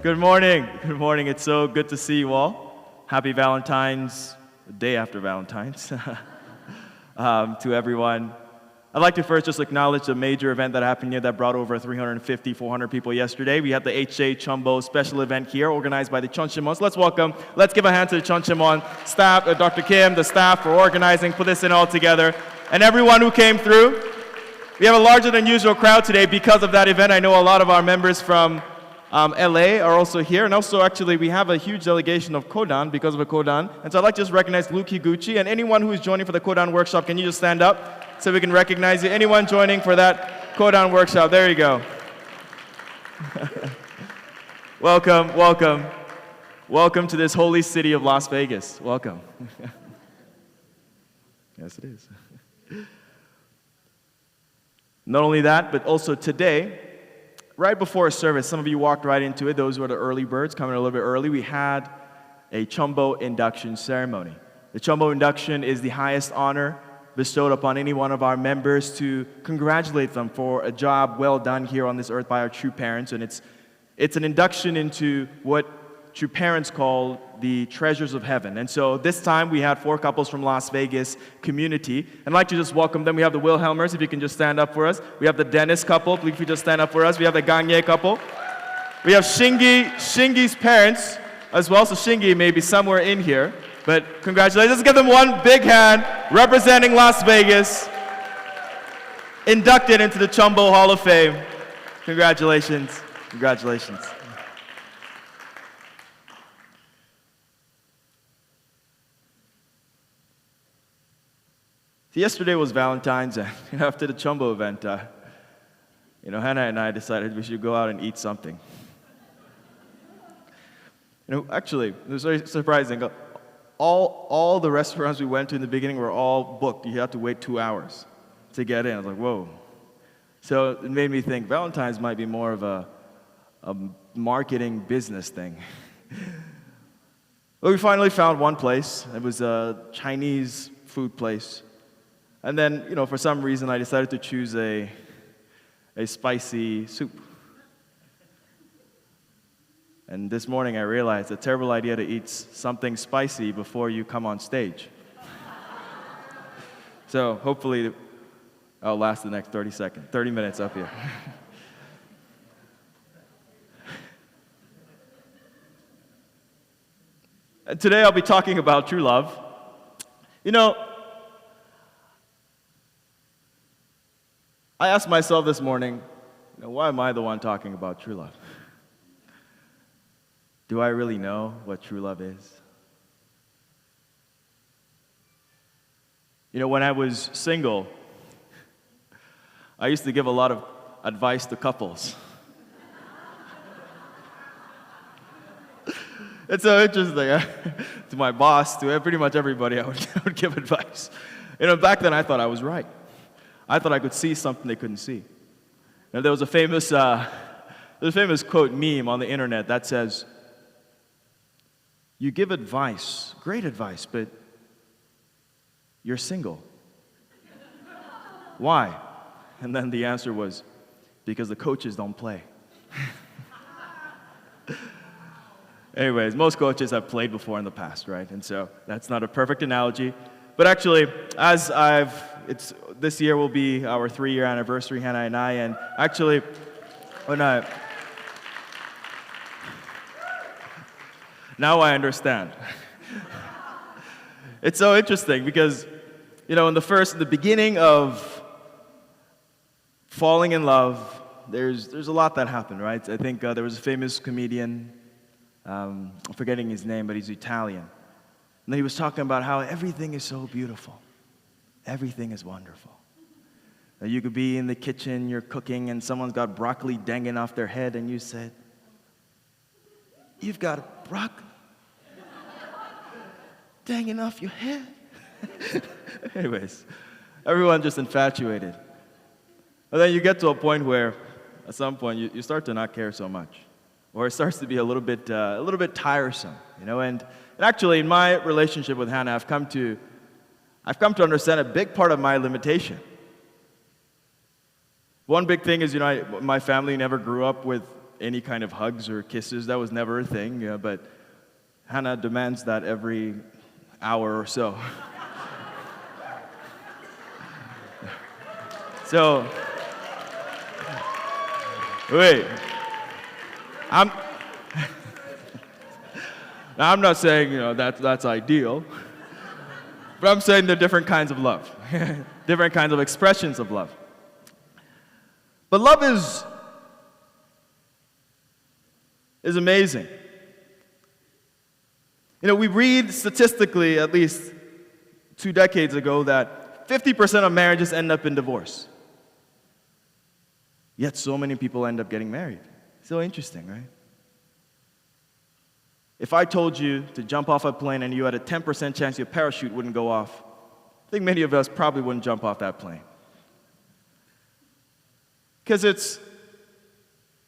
Good morning. Good morning. It's so good to see you all. Happy Valentine's, day after Valentine's, to everyone. I'd like to first just acknowledge the major event that happened here that brought over 350, 400 people yesterday. We had the HJ Chumbo special event here organized by the Chonchimons. Let's give a hand to the Chonchimon staff, Dr. Kim, the staff for organizing, put this in all together, and everyone who came through. We have a larger than usual crowd today because of that event. I know a lot of our members from LA are also here, and also actually we have a huge delegation of Kodan because of a Kodan. And so I'd like to just recognize Luke Higuchi and anyone who is joining for the Kodan workshop. Can you just stand up so we can recognize you? Anyone joining for that Kodan workshop? There you go. Welcome, welcome. Welcome to this holy city of Las Vegas. Welcome. Yes, it is. Not only that, but also today, right before a service, some of you walked right into it. Those were the early birds coming a little bit early. We had a Chumbo induction ceremony. The Chumbo induction is the highest honor bestowed upon any one of our members to congratulate them for a job well done here on this earth by our true parents. And it's an induction into what true parents call the treasures of heaven. And so this time we had 4 couples from Las Vegas community. And I'd like to just welcome them. We have the Wilhelmers, if you can just stand up for us. We have the Dennis couple, please if you just stand up for us. We have the Gagne couple. We have Shingi's parents as well. So Shingi may be somewhere in here. But congratulations. Let's give them one big hand representing Las Vegas. Inducted into the Chumbo Hall of Fame. Congratulations. Congratulations. Yesterday was Valentine's, and after the Chumbo event, Hannah and I decided we should go out and eat something. Actually, it was very surprising. All the restaurants we went to in the beginning were all booked. You had to wait 2 hours to get in. I was like, whoa. So it made me think Valentine's might be more of a marketing business thing. But we finally found one place. It was a Chinese food place. And then, for some reason, I decided to choose a spicy soup. And this morning, I realized it's a terrible idea to eat something spicy before you come on stage. So hopefully, I'll last the next 30 minutes up here. And today, I'll be talking about true love. I asked myself this morning, why am I the one talking about true love? Do I really know what true love is? When I was single, I used to give a lot of advice to couples. It's so interesting. To my boss, to pretty much everybody, I would give advice. Back then I thought I was right. I thought I could see something they couldn't see. There was a famous quote meme on the internet that says, "You give advice, great advice, but you're single. Why?" And then the answer was, "Because the coaches don't play." Anyways, most coaches have played before in the past, right? And so that's not a perfect analogy. But actually, this year will be our 3-year anniversary, Hannah and I, and actually, now I understand. It's so interesting because, in the beginning of falling in love, there's a lot that happened, right? I think there was a famous comedian, I'm forgetting his name, but he's Italian. And then he was talking about how everything is so beautiful. Everything is wonderful. You could be in the kitchen, you're cooking, and someone's got broccoli dangling off their head, and you said, "You've got broccoli dangling off your head?" Anyways, everyone's just infatuated. But then you get to a point where, at some point, you start to not care so much. Or it starts to be a little bit tiresome, And actually, in my relationship with Hannah, I've come to understand a big part of my limitation. One big thing is, my family never grew up with any kind of hugs or kisses. That was never a thing, but Hannah demands that every hour or so. So, wait. I'm not saying, that's ideal, but I'm saying there are different kinds of love, different kinds of expressions of love. But love is amazing. We read statistically, at least 2 decades ago, that 50% of marriages end up in divorce. Yet so many people end up getting married. So interesting, right? If I told you to jump off a plane and you had a 10% chance your parachute wouldn't go off, I think many of us probably wouldn't jump off that plane. Because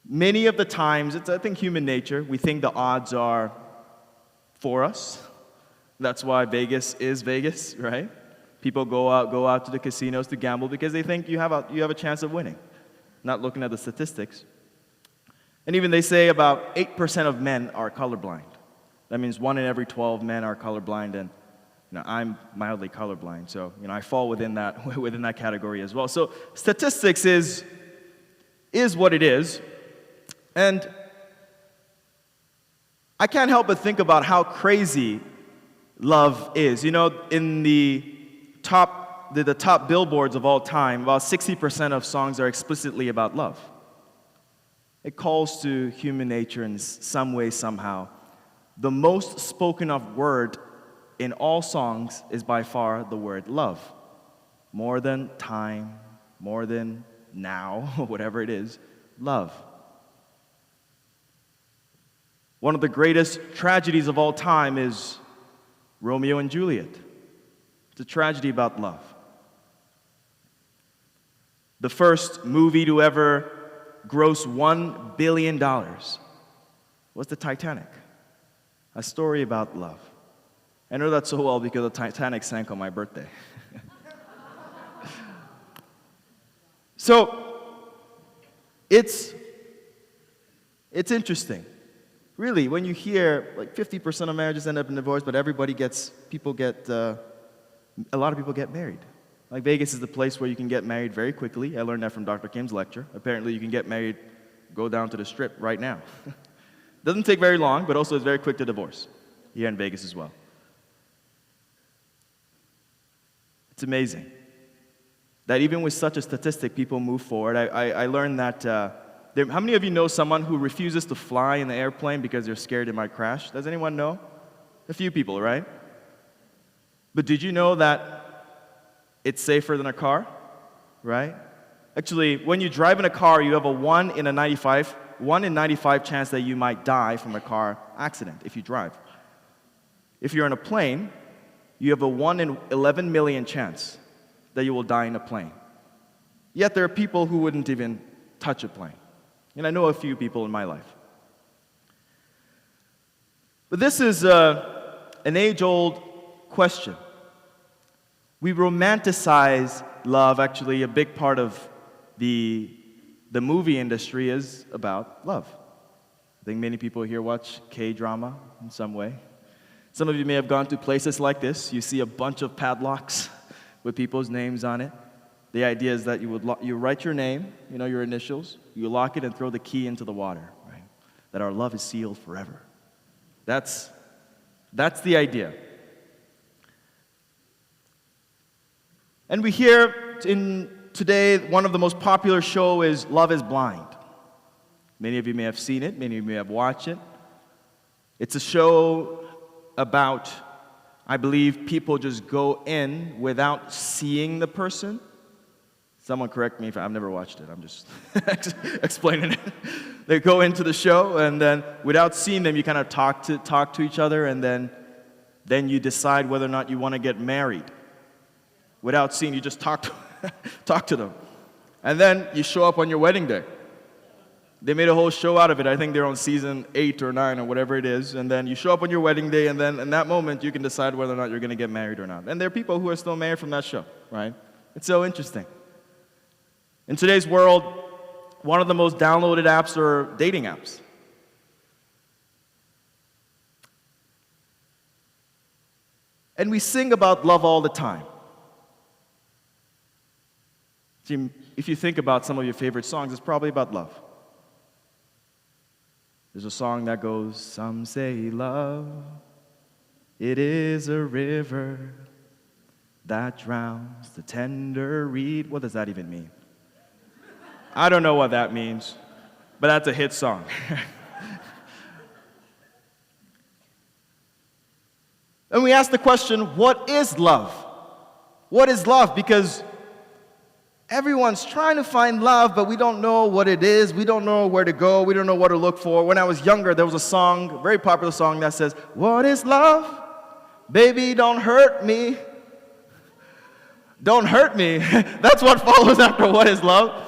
many of the times, I think, human nature. We think the odds are for us. That's why Vegas is Vegas, right? People go out to the casinos to gamble because they think you have a chance of winning, not looking at the statistics. And even they say about 8% of men are colorblind. That means 1 in every 12 men are colorblind, and I'm mildly colorblind, so I fall within that category as well. So statistics is what it is, and I can't help but think about how crazy love is. In the top billboards of all time, about 60% of songs are explicitly about love. It calls to human nature in some way, somehow. The most spoken of word in all songs is by far the word love. More than time, more than now, whatever it is, love. One of the greatest tragedies of all time is Romeo and Juliet. It's a tragedy about love. The first movie to ever gross $1 billion was the Titanic, a story about love. I know that so well because the Titanic sank on my birthday. So, it's interesting. Really, when you hear like 50% of marriages end up in divorce, but a lot of people get married. Like Vegas is the place where you can get married very quickly. I learned that from Dr. Kim's lecture. Apparently, you can get married, go down to the Strip right now. Doesn't take very long, but also it's very quick to divorce here in Vegas as well. It's amazing that even with such a statistic, people move forward. I learned that, how many of you know someone who refuses to fly in the airplane because they're scared it might crash? Does anyone know? A few people, right? But did you know that it's safer than a car, right? Actually, when you drive in a car, you have a 1 in 95 chance that you might die from a car accident if you drive. If you're in a plane, you have a 1 in 11 million chance that you will die in a plane. Yet there are people who wouldn't even touch a plane. And I know a few people in my life. But this is an age-old question. We romanticize love. Actually, a big part of the movie industry is about love. I think many people here watch K-drama in some way. Some of you may have gone to places like this. You see a bunch of padlocks with people's names on it. The idea is that you write your name, your initials, you lock it and throw the key into the water, right? That our love is sealed forever. That's the idea. And we hear today, one of the most popular shows is Love is Blind. Many of you may have seen it, many of you may have watched it. It's a show about, I believe, people just go in without seeing the person. Someone correct me if I've never watched it, I'm just explaining it. They go into the show, and then without seeing them, you kind of talk to each other, and then you decide whether or not you want to get married. Without seeing, you just talk to them. And then you show up on your wedding day. They made a whole show out of it. I think they're on season 8 or 9 or whatever it is. And then you show up on your wedding day, and then in that moment, you can decide whether or not you're going to get married or not. And there are people who are still married from that show, right? It's so interesting. In today's world, one of the most downloaded apps are dating apps. And we sing about love all the time. See, if you think about some of your favorite songs, it's probably about love. There's a song that goes, some say love, it is a river that drowns the tender reed. What does that even mean? I don't know what that means, but that's a hit song. And we ask the question, what is love? What is love? Because everyone's trying to find love, but we don't know what it is. We don't know where to go. We don't know what to look for. When I was younger, there was a song, a very popular song that says, what is love? Baby, don't hurt me. Don't hurt me. That's what follows after what is love.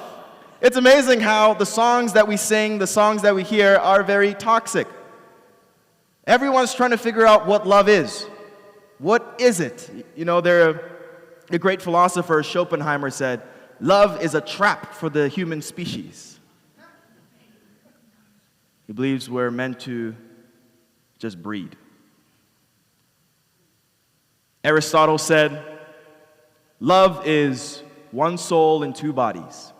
It's amazing how the songs that we sing, the songs that we hear are very toxic. Everyone's trying to figure out what love is. What is it? You know, the great philosopher Schopenhauer said, love is a trap for the human species. He believes we're meant to just breed. Aristotle said, love is one soul in two bodies.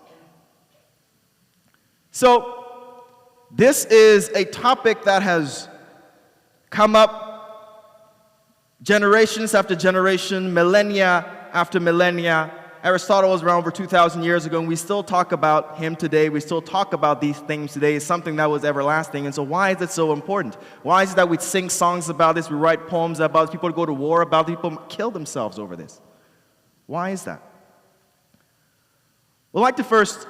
So, this is a topic that has come up generations after generation, millennia after millennia. Aristotle was around over 2,000 years ago, and we still talk about him today. We still talk about these things today. It's something that was everlasting. And so why is it so important? Why is it that we sing songs about this, we write poems about this, people go to war about it, people kill themselves over this? Why is that? We'd like to first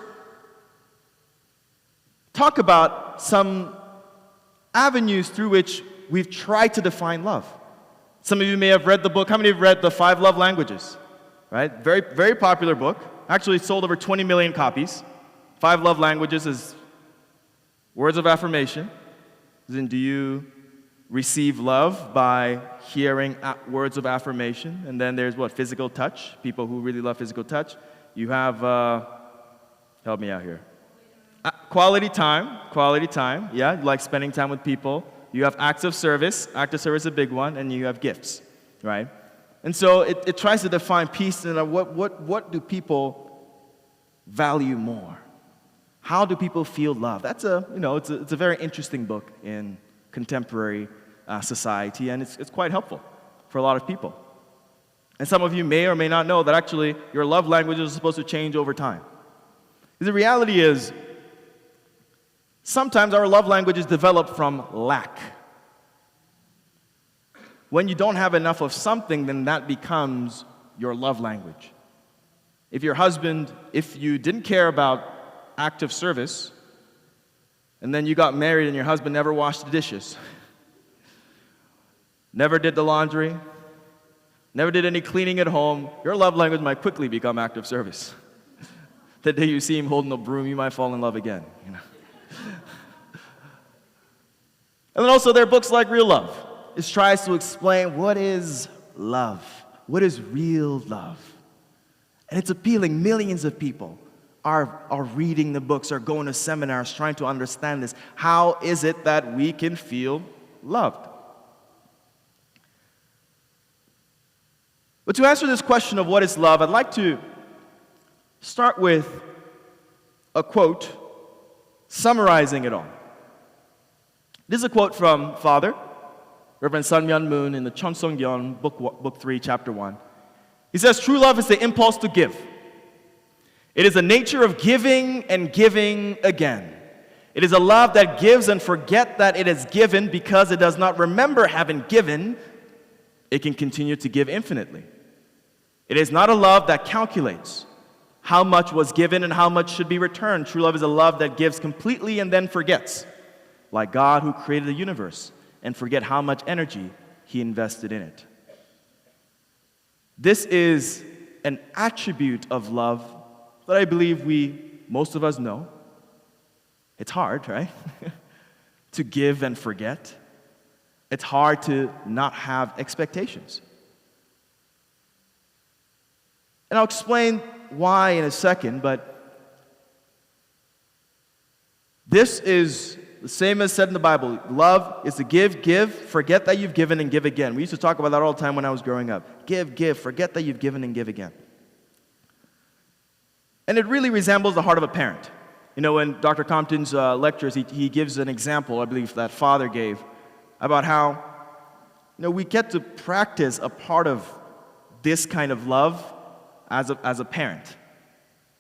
talk about some avenues through which we've tried to define love. Some of you may have read the book. How many have read The 5 Love Languages? Right? Very, very popular book. Actually, it sold over 20 million copies. 5 Love Languages is words of affirmation. As in, do you receive love by hearing words of affirmation? And then there's what? Physical touch. People who really love physical touch. You have, help me out here. Quality time. Quality time. Yeah, you like spending time with people. You have acts of service. Act of service is a big one. And you have gifts, right? And so it tries to define peace and what do people value more? How do people feel love? That's it's a very interesting book in contemporary society, and it's quite helpful for a lot of people. And some of you may or may not know that actually your love languages are supposed to change over time. Because the reality is, sometimes our love languages develop from lack. When you don't have enough of something, then that becomes your love language. If your husband, if you didn't care about active service, and then you got married and your husband never washed the dishes, never did the laundry, never did any cleaning at home, your love language might quickly become active service. The day you see him holding a broom, you might fall in love again. You know? And then also there are books like Real Love. It tries to explain what is love, what is real love. And it's appealing. Millions of people are reading the books, are going to seminars, trying to understand this. How is it that we can feel loved? But to answer this question of what is love, I'd like to start with a quote summarizing it all. This is a quote from Father Reverend Sun Myung Moon in the Chon Sung Gyeon, book 3, chapter 1. He says, true love is the impulse to give. It is the nature of giving and giving again. It is a love that gives and forget that it is given because it does not remember having given. It can continue to give infinitely. It is not a love that calculates how much was given and how much should be returned. True love is a love that gives completely and then forgets, like God who created the universe, and forget how much energy He invested in it. This is an attribute of love that I believe most of us know. It's hard, right? To give and forget. It's hard to not have expectations. And I'll explain why in a second, but This is the same as said in the Bible. Love is to give, forget that you've given, and give again. We used to talk about that all the time when I was growing up. Give, forget that you've given, and give again. And it really resembles the heart of a parent. You know, in Dr. Compton's lectures, he gives an example, I believe, that father gave, about how, you know, we get to practice a part of this kind of love as a parent.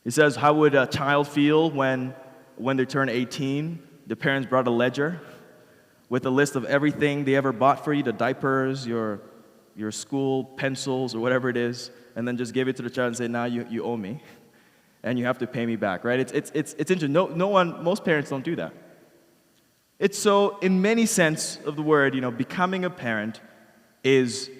He says, how would a child feel when they turn 18, the parents brought a ledger with a list of everything they ever bought for you, the diapers, your school pencils, or whatever it is, and then just give it to the child and say, now you owe me, and you have to pay me back, right? It's interesting. Most parents don't do that. It's so, in many sense of the word, you know, becoming a parent is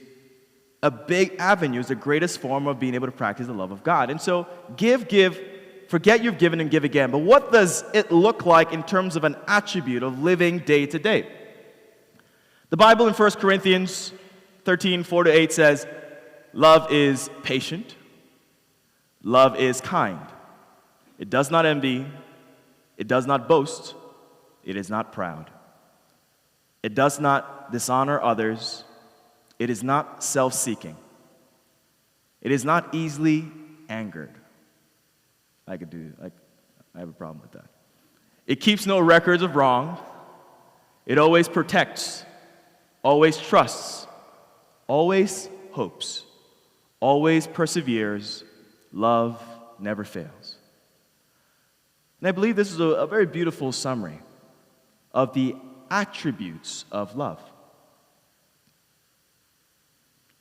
a big avenue, is the greatest form of being able to practice the love of God. And so, give, forget you've given and give again. But what does it look like in terms of an attribute of living day to day? The Bible in 1 Corinthians 13, 4-8 says, love is patient. Love is kind. It does not envy. It does not boast. It is not proud. It does not dishonor others. It is not self-seeking. It is not easily angered. I have a problem with that. It keeps no records of wrong. It always protects, always trusts, always hopes, always perseveres. Love never fails. And I believe this is a very beautiful summary of the attributes of love.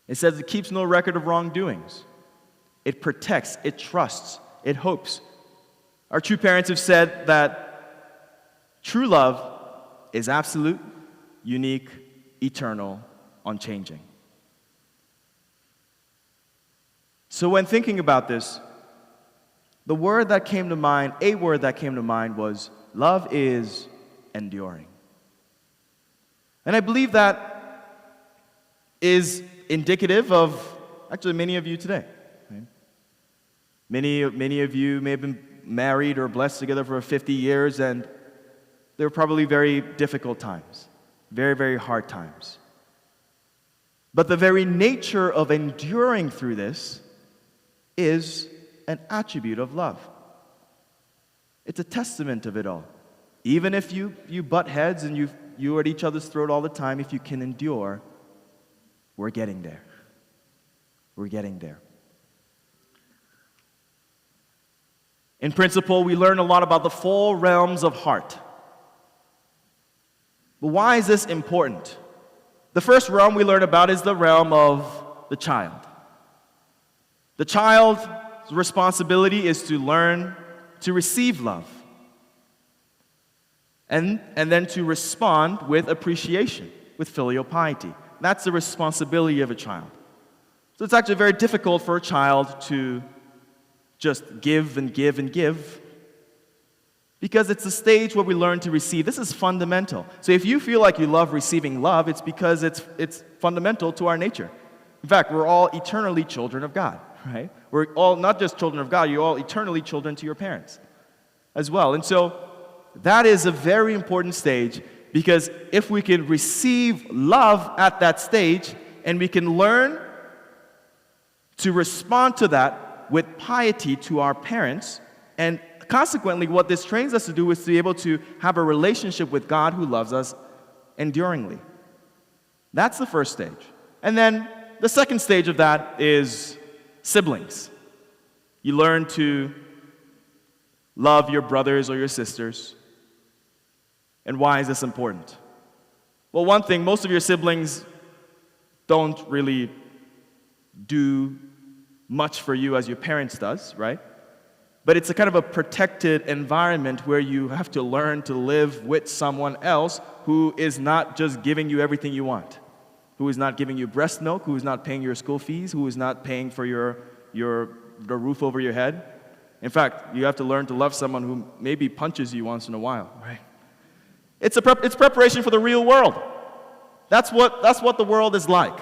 It says it keeps no record of wrongdoings. It protects, it trusts, it hopes. Our true parents have said that true love is absolute, unique, eternal, unchanging. So when thinking about this, a word that came to mind was love is enduring. And I believe that is indicative of actually many of you today. Right? Many of you may have been married or blessed together for 50 years, and they were probably very difficult times, very, very hard times. But the very nature of enduring through this is an attribute of love. It's a testament of it all. Even if you butt heads and you are at each other's throat all the time, if you can endure, we're getting there. We're getting there. In principle, we learn a lot about the 4 realms of heart. But why is this important? The first realm we learn about is the realm of the child. The child's responsibility is to learn to receive love and then to respond with appreciation, with filial piety. That's the responsibility of a child. So it's actually very difficult for a child to just give and give and give, because it's the stage where we learn to receive. This is fundamental. So if you feel like you love receiving love, it's because it's fundamental to our nature. In fact, we're all eternally children of God, right? We're all not just children of God, you're all eternally children to your parents as well. And so that is a very important stage, because if we can receive love at that stage and we can learn to respond to that with piety to our parents, and consequently what this trains us to do is to be able to have a relationship with God who loves us enduringly. That's the first stage. And then the second stage of that is siblings. You learn to love your brothers or your sisters. And why is this important? Well, one thing, most of your siblings don't really do much for you as your parents does, right? But it's a kind of a protected environment where you have to learn to live with someone else who is not just giving you everything you want, who is not giving you breast milk, who is not paying your school fees, who is not paying for the roof over your head. In fact, you have to learn to love someone who maybe punches you once in a while, right? It's preparation for the real world. That's what the world is like.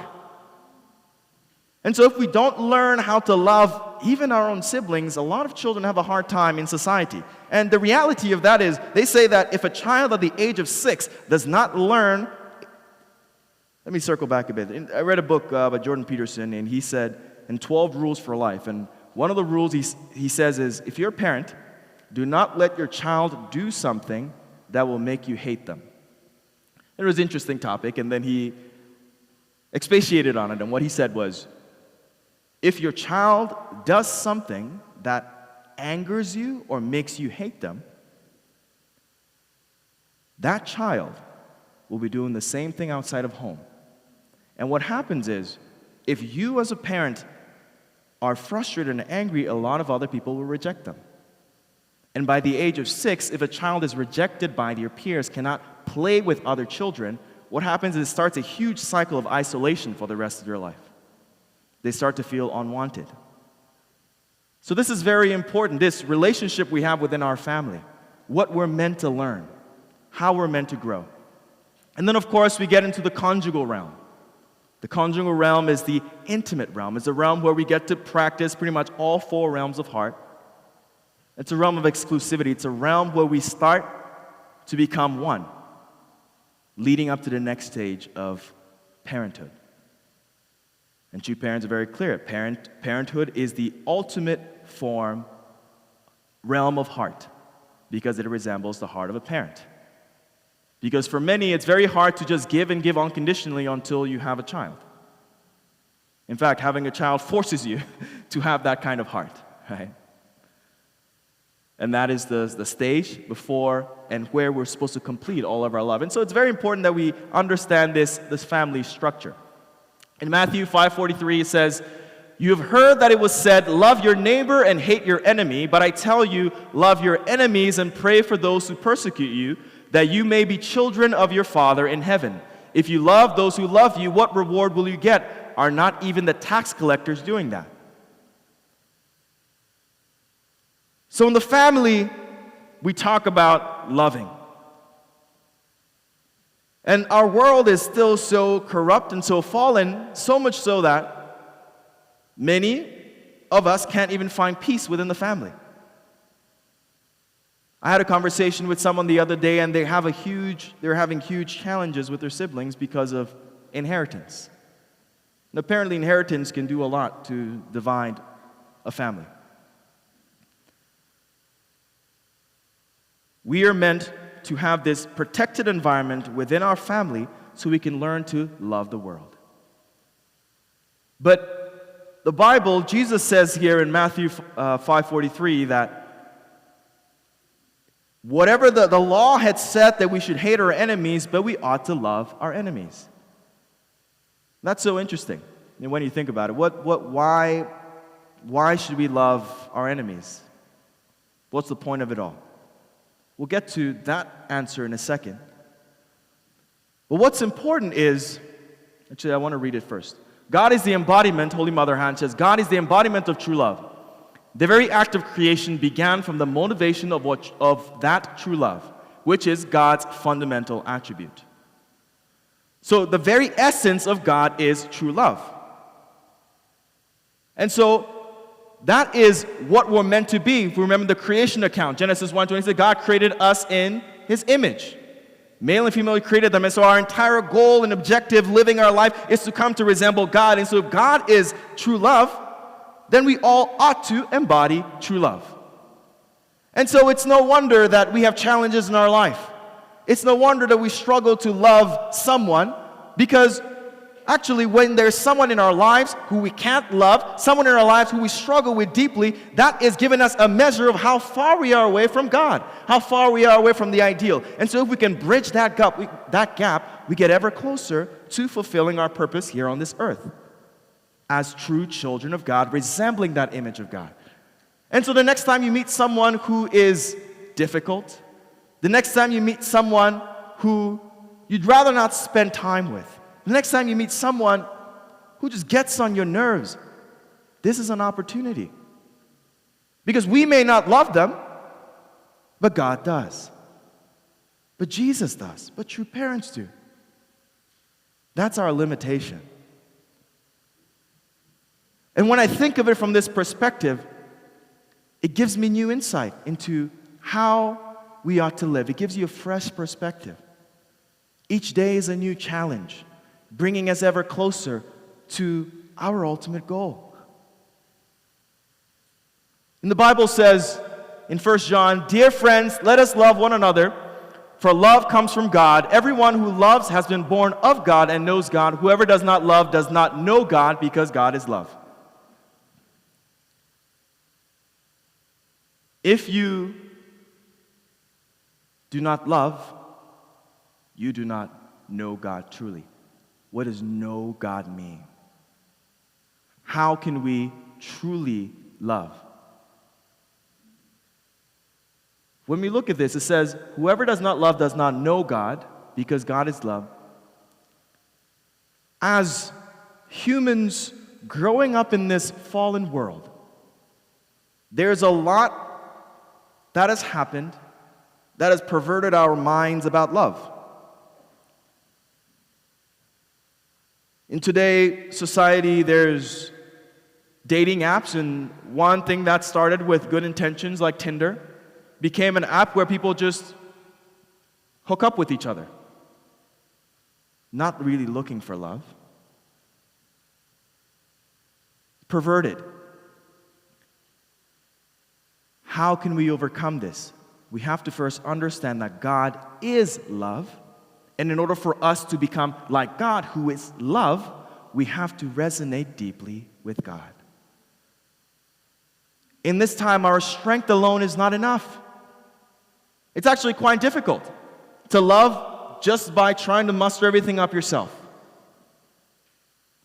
And so if we don't learn how to love even our own siblings, a lot of children have a hard time in society. And the reality of that is, they say that if a child at the age of 6 does not learn, let me circle back a bit. I read a book by Jordan Peterson, and he said, in 12 Rules for Life, and one of the rules he says is, if you're a parent, do not let your child do something that will make you hate them. It was an interesting topic, and then he expatiated on it, and what he said was, if your child does something that angers you or makes you hate them, that child will be doing the same thing outside of home. And what happens is, if you as a parent are frustrated and angry, a lot of other people will reject them. And by the age of 6, if a child is rejected by their peers, cannot play with other children, what happens is it starts a huge cycle of isolation for the rest of their life. They start to feel unwanted. So this is very important, this relationship we have within our family, what we're meant to learn, how we're meant to grow. And then, of course, we get into the conjugal realm. The conjugal realm is the intimate realm. It's a realm where we get to practice pretty much all 4 realms of heart. It's a realm of exclusivity. It's a realm where we start to become one, leading up to the next stage of parenthood. And true parents are very clear. Parenthood is the ultimate realm of heart, because it resembles the heart of a parent. Because for many, it's very hard to just give and give unconditionally until you have a child. In fact, having a child forces you to have that kind of heart, right? And that is the stage before and where we're supposed to complete all of our love. And so it's very important that we understand this family structure. In Matthew 5:43, it says, "You have heard that it was said, 'Love your neighbor and hate your enemy,' but I tell you, love your enemies and pray for those who persecute you, that you may be children of your Father in heaven. If you love those who love you, what reward will you get? Are not even the tax collectors doing that?" So in the family, we talk about loving. And our world is still so corrupt and so fallen, so much so that many of us can't even find peace within the family. I had a conversation with someone the other day, and they're having huge challenges with their siblings because of inheritance. And apparently inheritance can do a lot to divide a family. We are meant to have this protected environment within our family so we can learn to love the world. But the Bible, Jesus says here in Matthew 5:43 that whatever the law had said that we should hate our enemies, but we ought to love our enemies. That's so interesting. And when you think about it, why should we love our enemies? What's the point of it all? We'll get to that answer in a second. But what's important is, actually I want to read it first. God is the embodiment, Holy Mother Han says, God is the embodiment of true love. The very act of creation began from the motivation of that true love, which is God's fundamental attribute. So the very essence of God is true love. And so that is what we're meant to be. If we remember the creation account, Genesis 1:20 says God created us in His image. Male and female, He created them. And so our entire goal and objective living our life is to come to resemble God. And so if God is true love, then we all ought to embody true love. And so it's no wonder that we have challenges in our life. It's no wonder that we struggle to love someone, because actually, when there's someone in our lives who we can't love, someone in our lives who we struggle with deeply, that is giving us a measure of how far we are away from God, how far we are away from the ideal. And so if we can bridge that gap, we get ever closer to fulfilling our purpose here on this earth as true children of God, resembling that image of God. And so the next time you meet someone who is difficult, the next time you meet someone who you'd rather not spend time with, the next time you meet someone who just gets on your nerves, this is an opportunity. Because we may not love them, but God does. But Jesus does. But true parents do. That's our limitation. And when I think of it from this perspective, it gives me new insight into how we ought to live. It gives you a fresh perspective. Each day is a new challenge, bringing us ever closer to our ultimate goal. And the Bible says in 1 John, "Dear friends, let us love one another, for love comes from God. Everyone who loves has been born of God and knows God. Whoever does not love does not know God, because God is love." If you do not love, you do not know God truly. What does know God mean? How can we truly love? When we look at this, it says, "Whoever does not love does not know God, because God is love." As humans growing up in this fallen world, there's a lot that has happened that has perverted our minds about love. In today's society, there's dating apps, and one thing that started with good intentions like Tinder became an app where people just hook up with each other, not really looking for love. Perverted. How can we overcome this? We have to first understand that God is love, and in order for us to become like God, who is love, we have to resonate deeply with God. In this time, our strength alone is not enough. It's actually quite difficult to love just by trying to muster everything up yourself.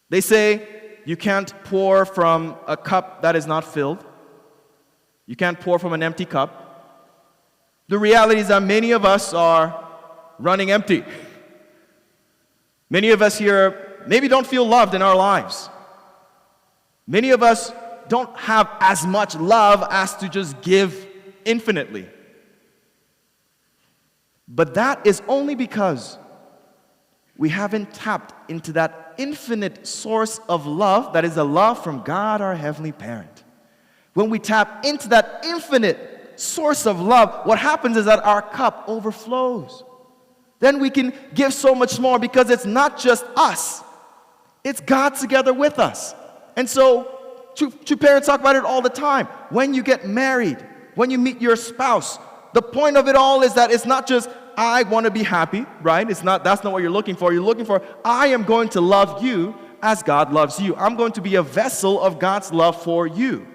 They say you can't pour from a cup that is not filled. You can't pour from an empty cup. The reality is that many of us are running empty. Many of us here maybe don't feel loved in our lives. Many of us don't have as much love as to just give infinitely. But that is only because we haven't tapped into that infinite source of love that is a love from God, our Heavenly Parent. When we tap into that infinite source of love, what happens is that our cup overflows. Then we can give so much more because it's not just us. It's God together with us. And so, two parents talk about it all the time. When you get married, when you meet your spouse, the point of it all is that it's not just, I want to be happy, right? That's not what you're looking for. You're looking for, I am going to love you as God loves you. I'm going to be a vessel of God's love for you.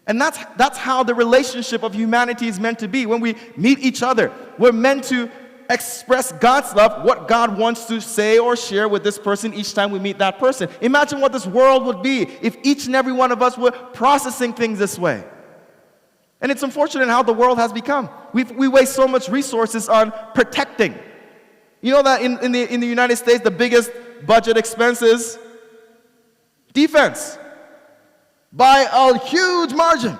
And that's how the relationship of humanity is meant to be. When we meet each other, we're meant to express God's love, what God wants to say or share with this person each time we meet that person. Imagine what this world would be if each and every one of us were processing things this way. And it's unfortunate how the world has become. We waste so much resources on protecting. You know that in the United States, the biggest budget expense is defense, by a huge margin.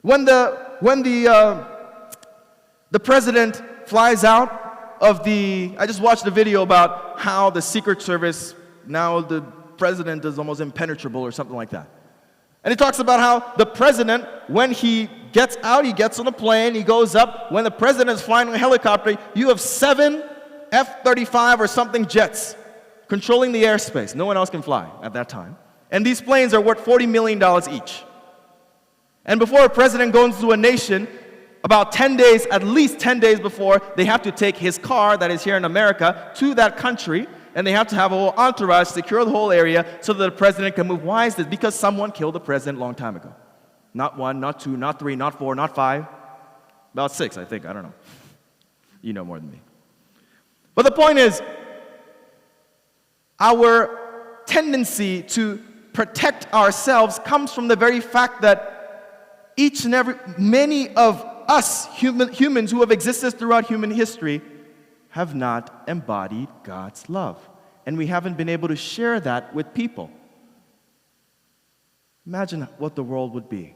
When the president flies out of I just watched a video about how the Secret Service, now the president is almost impenetrable or something like that. And it talks about how the president, when he gets out, he gets on a plane, he goes up. When the president is flying a helicopter, you have 7 F-35 or something jets controlling the airspace. No one else can fly at that time. And these planes are worth $40 million each. And before a president goes to a nation, about 10 days, at least 10 days before, they have to take his car that is here in America to that country, and they have to have a whole entourage secure the whole area so that the president can move. Why is this? Because someone killed the president a long time ago. Not 1, not 2, not 3, not 4, not 5. About 6, I think. I don't know. You know more than me. But the point is, our tendency to protect ourselves comes from the very fact that many of us humans who have existed throughout human history have not embodied God's love. And we haven't been able to share that with people. Imagine what the world would be.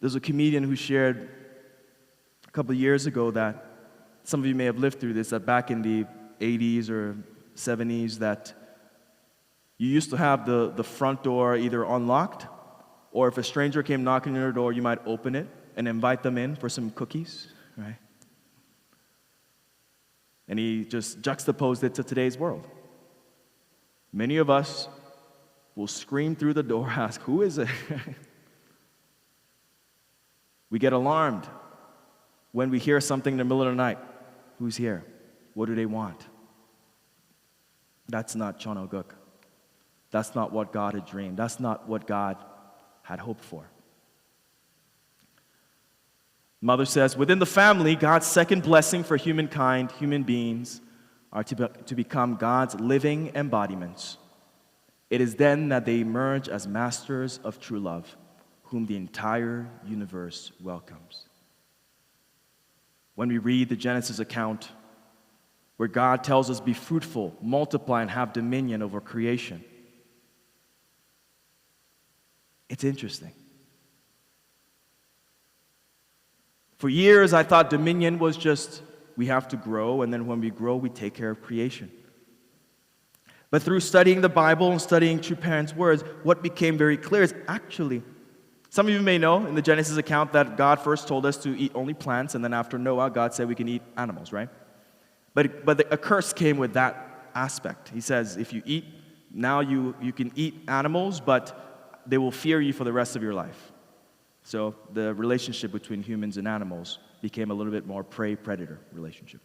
There's a comedian who shared a couple of years ago that some of you may have lived through this, that back in the 80s or 70s that you used to have the front door either unlocked, or if a stranger came knocking on your door, you might open it and invite them in for some cookies, right? And he just juxtaposed it to today's world. Many of us will scream through the door, ask, who is it? We get alarmed when we hear something in the middle of the night. Who's here? What do they want? That's not Chonoguk. That's not what God had dreamed. That's not what God had hoped for. Mother says, within the family, God's second blessing for humankind, human beings, are to become God's living embodiments. It is then that they emerge as masters of true love, whom the entire universe welcomes. When we read the Genesis account, where God tells us, be fruitful, multiply, and have dominion over creation, it's interesting. For years, I thought dominion was just, we have to grow, and then when we grow, we take care of creation. But through studying the Bible and studying True Parents' words, what became very clear is actually, some of you may know in the Genesis account that God first told us to eat only plants, and then after Noah, God said we can eat animals, right? But a curse came with that aspect. He says, if you eat, now you can eat animals, but they will fear you for the rest of your life. So the relationship between humans and animals became a little bit more prey-predator relationship.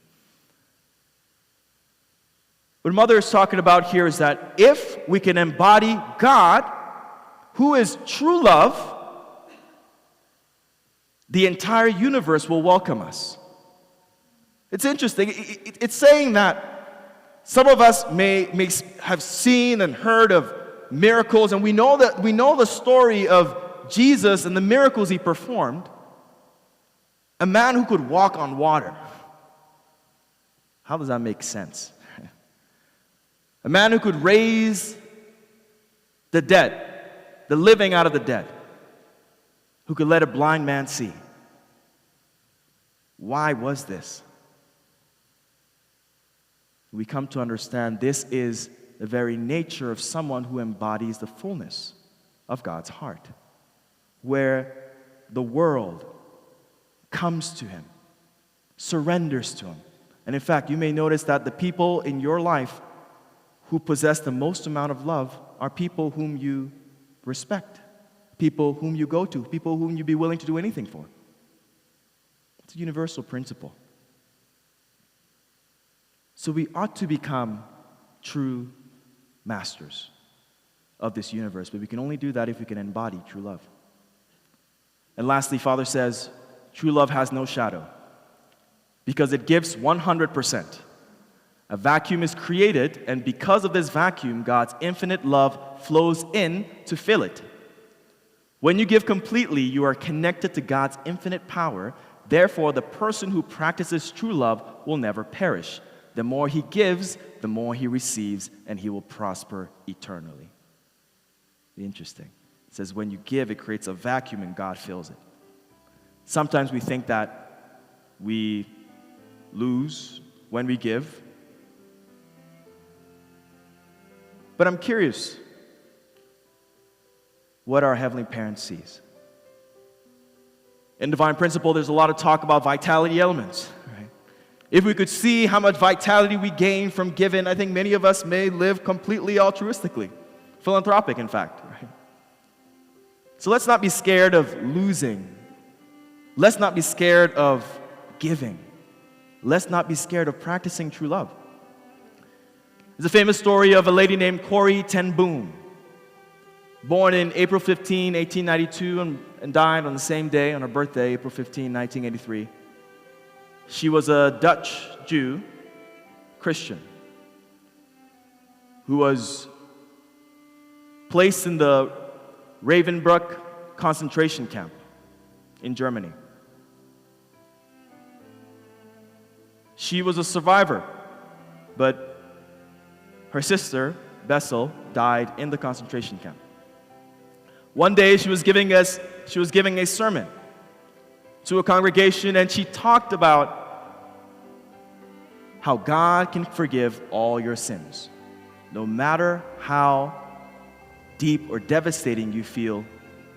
What Mother is talking about here is that if we can embody God, who is true love, the entire universe will welcome us. It's interesting. It's saying that some of us may have seen and heard of miracles, and we know the story of Jesus and the miracles he performed. A man who could walk on water. How does that make sense? A man who could raise the dead, the living out of the dead, who could let a blind man see. Why was this? We come to understand this is the very nature of someone who embodies the fullness of God's heart, where the world comes to him, surrenders to him. And in fact, you may notice that the people in your life who possess the most amount of love are people whom you respect, people whom you go to, people whom you'd be willing to do anything for. It's a universal principle. So we ought to become true masters of this universe, but we can only do that if we can embody true love. And lastly, Father says, true love has no shadow because it gives 100%. A vacuum is created, and because of this vacuum, God's infinite love flows in to fill it. When you give completely, you are connected to God's infinite power. Therefore, the person who practices true love will never perish. The more he gives, the more he receives, and he will prosper eternally. Interesting. It says when you give, it creates a vacuum and God fills it. Sometimes we think that we lose when we give. But I'm curious what our Heavenly Parent sees. In Divine Principle, there's a lot of talk about vitality elements. Right? If we could see how much vitality we gain from giving, I think many of us may live completely altruistically, philanthropic, in fact. Right? So let's not be scared of losing. Let's not be scared of giving. Let's not be scared of practicing true love. There's a famous story of a lady named Corrie ten Boom, born in April 15, 1892, and died on the same day, on her birthday, April 15, 1983. She was a Dutch Jew, Christian, who was placed in the Ravensbrück concentration camp in Germany. She was a survivor, but her sister, Bessel, died in the concentration camp. One day she was giving a sermon to a congregation, and she talked about how God can forgive all your sins, no matter how deep or devastating you feel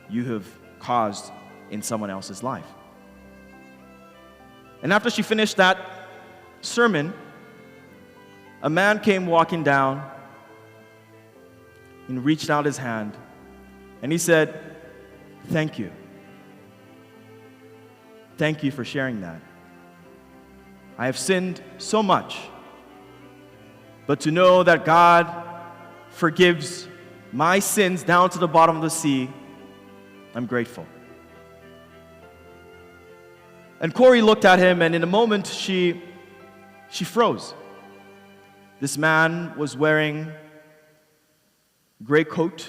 you have caused in someone else's life. And after she finished that sermon, a man came walking down and reached out his hand, and he said, "Thank you. Thank you for sharing that. I have sinned so much, but to know that God forgives my sins down to the bottom of the sea, I'm grateful." And Corey looked at him, and in a moment, she froze. This man was wearing gray coat,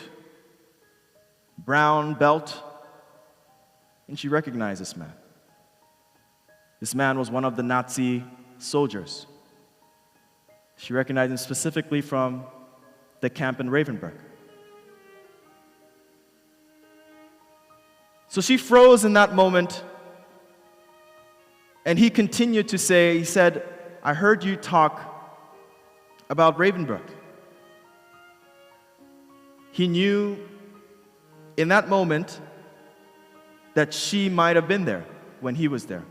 brown belt, and she recognized this man. This man was one of the Nazi soldiers. She recognized him specifically from the camp in Ravensbrück. So she froze in that moment, and he continued to say, he said, "I heard you talk about Ravensbrück." He knew in that moment that she might have been there when he was there.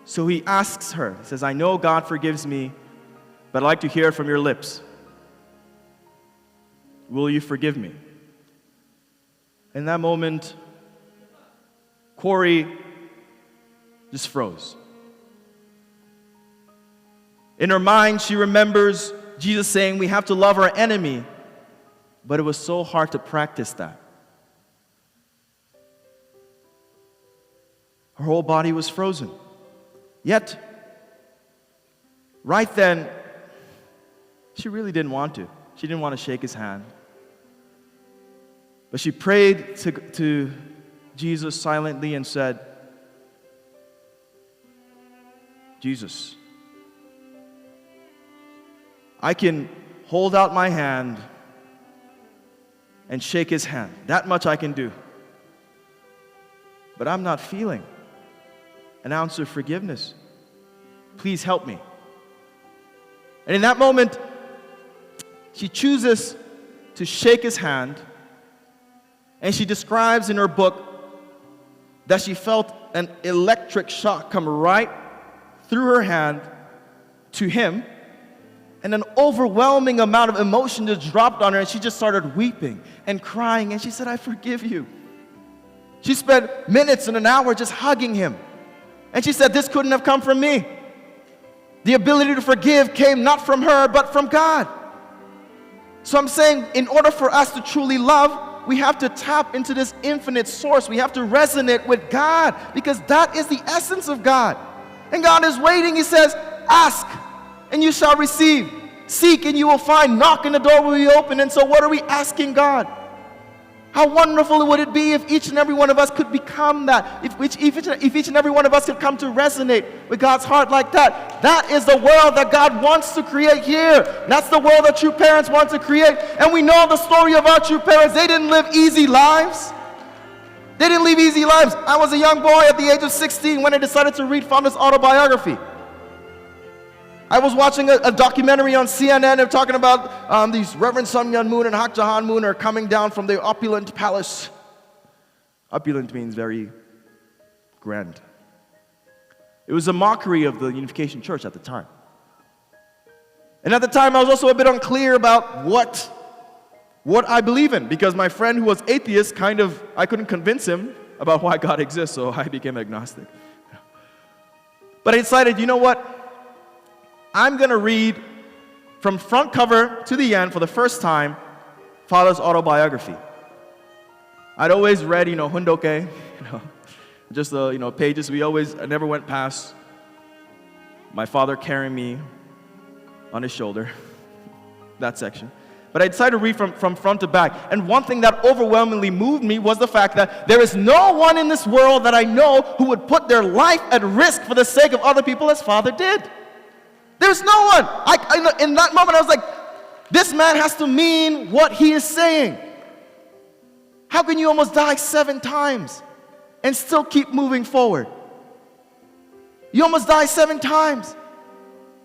So he asks her, he says, "I know God forgives me, but I'd like to hear it from your lips. Will you forgive me?" In that moment, Corey just froze. In her mind, she remembers Jesus saying we have to love our enemy, but it was so hard to practice that. Her whole body was frozen. Yet, right then, she really didn't want to. She didn't want to shake his hand. But she prayed to Jesus silently and said, "Jesus, I can hold out my hand and shake his hand. That much I can do. But I'm not feeling an ounce of forgiveness. Please help me." And in that moment, she chooses to shake his hand, and she describes in her book that she felt an electric shock come right through her hand to him, and an overwhelming amount of emotion just dropped on her, and she just started weeping and crying, and she said, "I forgive you." She spent minutes and an hour just hugging him. And she said, "This couldn't have come from me. The ability to forgive came not from her, but from God." So I'm saying, in order for us to truly love, we have to tap into this infinite source. We have to resonate with God, because that is the essence of God. And God is waiting. He says, "Ask, and you shall receive. Seek, and you will find. Knock, and the door will be open." And so what are we asking God? How wonderful would it be if each and every one of us could become that, if each and every one of us could come to resonate with God's heart like that. That is the world that God wants to create here. That's the world that true parents want to create. And we know the story of our true parents. They didn't live easy lives. They didn't live easy lives. I was a young boy at the age of 16 when I decided to read Founder's autobiography. I was watching a documentary on CNN. They're talking about these Reverend Sun Myung Moon and Hak Jahan Moon are coming down from the opulent palace. Opulent means very grand. It was a mockery of the Unification Church at the time. And at the time, I was also a bit unclear about what I believe in, because my friend who was atheist, I couldn't convince him about why God exists, so I became agnostic. But I decided, you know what? I'm going to read from front cover to the end for the first time Father's autobiography. I'd always read, Hundoke, just the, pages. I never went past my father carrying me on his shoulder, that section. But I decided to read from front to back. And one thing that overwhelmingly moved me was the fact that there is no one in this world that I know who would put their life at risk for the sake of other people as Father did. There's no one. In that moment, I was like, this man has to mean what he is saying. How can you almost die 7 times and still keep moving forward? You almost die 7 times.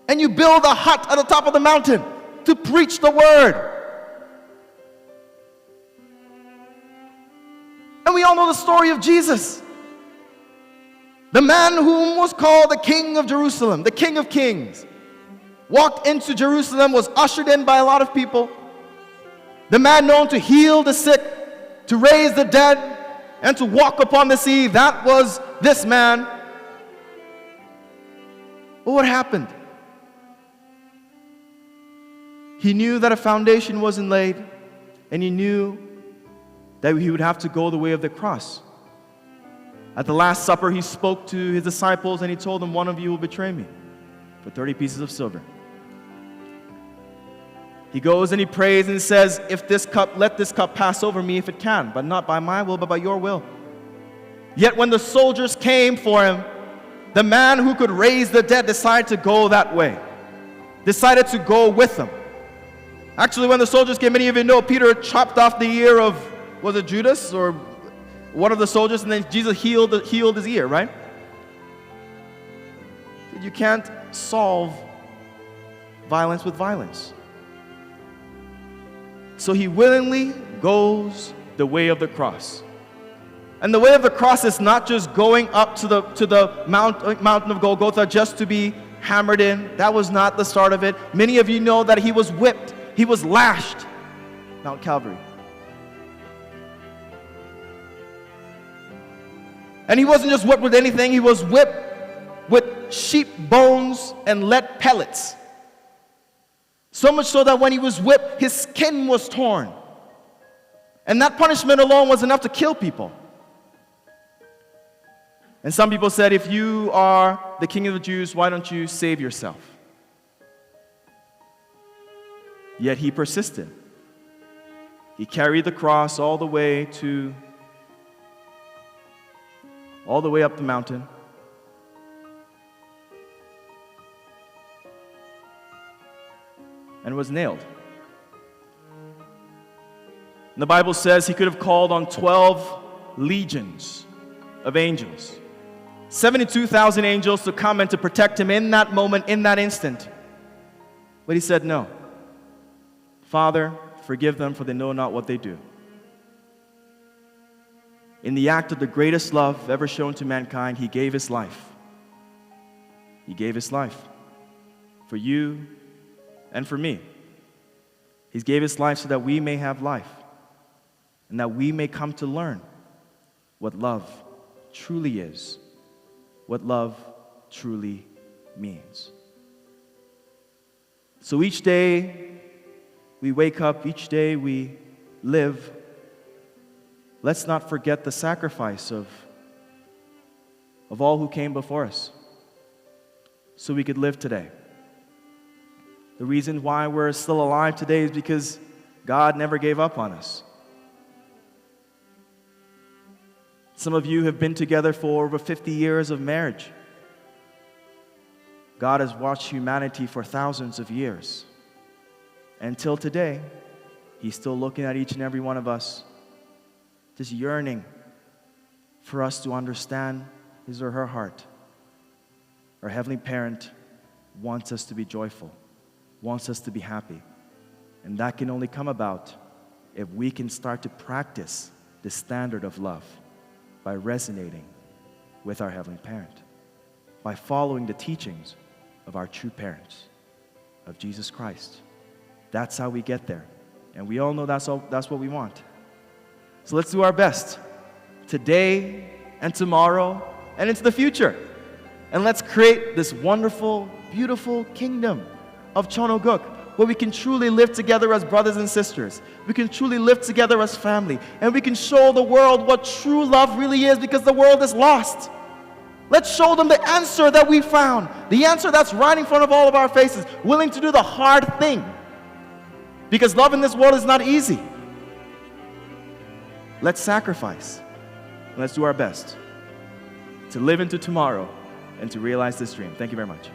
and you build a hut at the top of the mountain to preach the word. And we all know the story of Jesus. The man whom was called the King of Jerusalem, the King of Kings, walked into Jerusalem, was ushered in by a lot of people. The man known to heal the sick, to raise the dead, and to walk upon the sea. That was this man. But what happened? He knew that a foundation wasn't laid, and he knew that he would have to go the way of the cross. At the Last Supper, he spoke to his disciples and he told them, one of you will betray me for 30 pieces of silver. He goes and he prays and says, let this cup pass over me if it can, but not by my will, but by your will. Yet when the soldiers came for him, the man who could raise the dead decided to go that way, decided to go with them. Actually, when the soldiers came, many of you know, Peter chopped off the ear of, was it Judas or one of the soldiers, and then Jesus healed his ear, right? You can't solve violence with violence. So he willingly goes the way of the cross. And the way of the cross is not just going up to the mountain of Golgotha just to be hammered in. That was not the start of it. Many of you know that he was whipped. He was lashed. Mount Calvary. And he wasn't just whipped with anything. He was whipped with sheep bones and lead pellets. So much so that when he was whipped, his skin was torn. And that punishment alone was enough to kill people. And some people said, if you are the King of the Jews, why don't you save yourself? Yet he persisted. He carried the cross all the way up the mountain. And was nailed. And the Bible says he could have called on 12 legions of angels, 72,000 angels to come and to protect him in that moment, in that instant. But he said, no. Father, forgive them, for they know not what they do. In the act of the greatest love ever shown to mankind, he gave his life. He gave his life for you and for me. He gave his life so that we may have life and that we may come to learn what love truly is, what love truly means. So each day we wake up, each day we live, let's not forget the sacrifice of all who came before us so we could live today. The reason why we're still alive today is because God never gave up on us. Some of you have been together for over 50 years of marriage. God has watched humanity for thousands of years. Until today, He's still looking at each and every one of us, just yearning for us to understand his or her heart. Our Heavenly Parent wants us to be joyful, wants us to be happy. And that can only come about if we can start to practice the standard of love by resonating with our Heavenly Parent, by following the teachings of our true parents, of Jesus Christ. That's how we get there. And we all know that's what we want. So let's do our best today and tomorrow and into the future. And let's create this wonderful, beautiful kingdom of Chonoguk, where we can truly live together as brothers and sisters. We can truly live together as family. And we can show the world what true love really is, because the world is lost. Let's show them the answer that we found, the answer that's right in front of all of our faces, willing to do the hard thing. Because love in this world is not easy. Let's sacrifice. Let's do our best to live into tomorrow and to realize this dream. Thank you very much.